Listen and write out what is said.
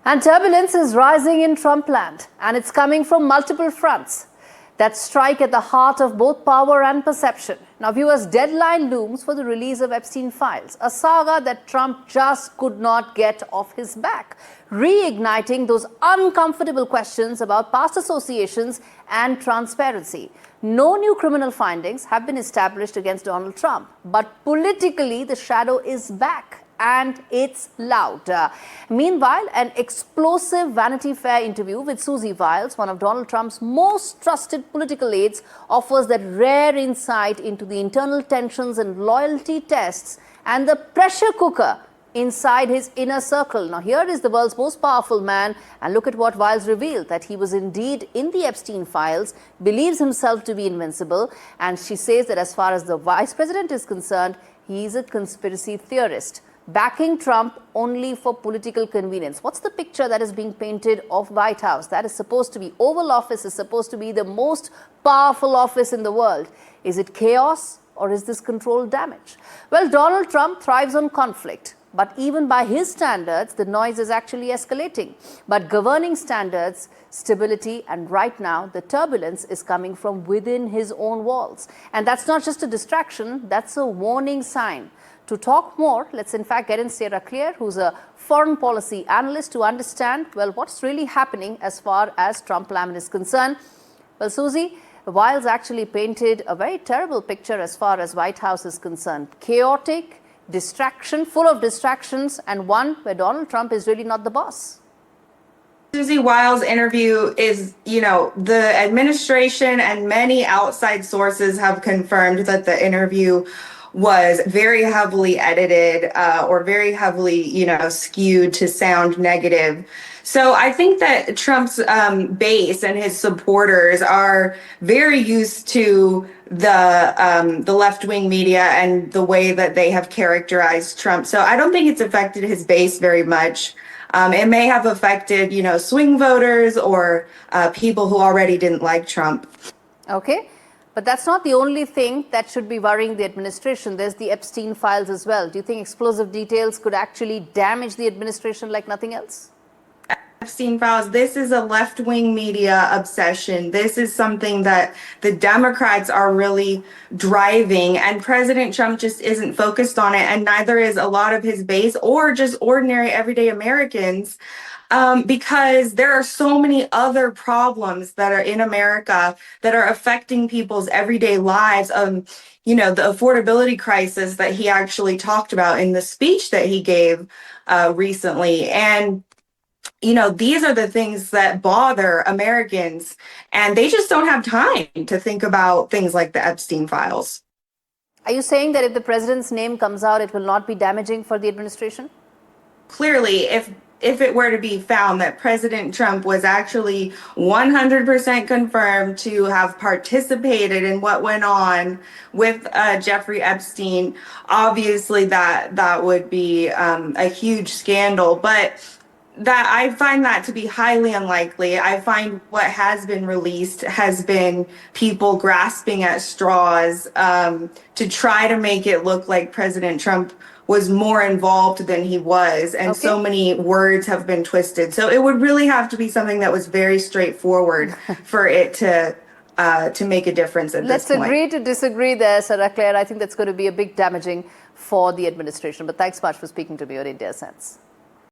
And turbulence is rising in Trumpland, and it's coming from multiple fronts that strike at the heart of both power and perception. Now, viewers, deadline looms for the release of Epstein files, a saga that Trump just could not get off his back, reigniting those uncomfortable questions about past associations and transparency. No new criminal findings have been established against Donald Trump, but politically the shadow is back. And it's loud. Meanwhile, an explosive Vanity Fair interview with Susie Wiles, one of Donald Trump's most trusted political aides, offers that rare insight into the internal tensions and loyalty tests and the pressure cooker inside his inner circle. Now, here is the world's most powerful man, and look at what Wiles revealed, that he was indeed in the Epstein files, believes himself to be invincible, and she says that as far as the vice president is concerned, he is a conspiracy theorist, backing Trump only for political convenience. What's the picture that is being painted of White House? That is supposed to be, Oval Office is supposed to be the most powerful office in the world. Is it chaos or is this controlled damage? Well, Donald Trump thrives on conflict, but even by his standards, the noise is actually escalating. But governing standards, stability, and right now, the turbulence is coming from within his own walls. And that's not just a distraction, that's a warning sign. To talk more, let's in fact get in Sierra Clair, who's a foreign policy analyst, to understand, well, what's really happening as far as Trumpland is concerned. Well, Susie, Wiles actually painted a very terrible picture as far as White House is concerned. Chaotic, distraction, full of distractions, and one where Donald Trump is really not the boss. Susie Wiles' interview is, the administration and many outside sources have confirmed that the interview was very heavily edited or very heavily, skewed to sound negative. So I think that Trump's base and his supporters are very used to the left-wing media and the way that they have characterized Trump. So I don't think it's affected his base very much. It may have affected, swing voters or people who already didn't like Trump. Okay. But that's not the only thing that should be worrying the administration. There's the Epstein files as well. Do you think explosive details could actually damage the administration like nothing else? Epstein files, this is a left-wing media obsession. This is something that the Democrats are really driving, and President Trump just isn't focused on it, and neither is a lot of his base or just ordinary everyday Americans. Because there are so many other problems that are in America that are affecting people's everyday lives. The affordability crisis that he actually talked about in the speech that he gave recently. And, these are the things that bother Americans, and they just don't have time to think about things like the Epstein files. Are you saying that if the president's name comes out, it will not be damaging for the administration? Clearly, if it were to be found that President Trump was actually 100% confirmed to have participated in what went on with Jeffrey Epstein, obviously that would be a huge scandal. But that I find that to be highly unlikely. I find what has been released has been people grasping at straws to try to make it look like President Trump was more involved than he was, and so many words have been twisted. So it would really have to be something that was very straightforward for it to make a difference at this point. Let's agree to disagree there, Sierra Clair. I think that's going to be a big damaging for the administration. But thanks much for speaking to me on India Sense.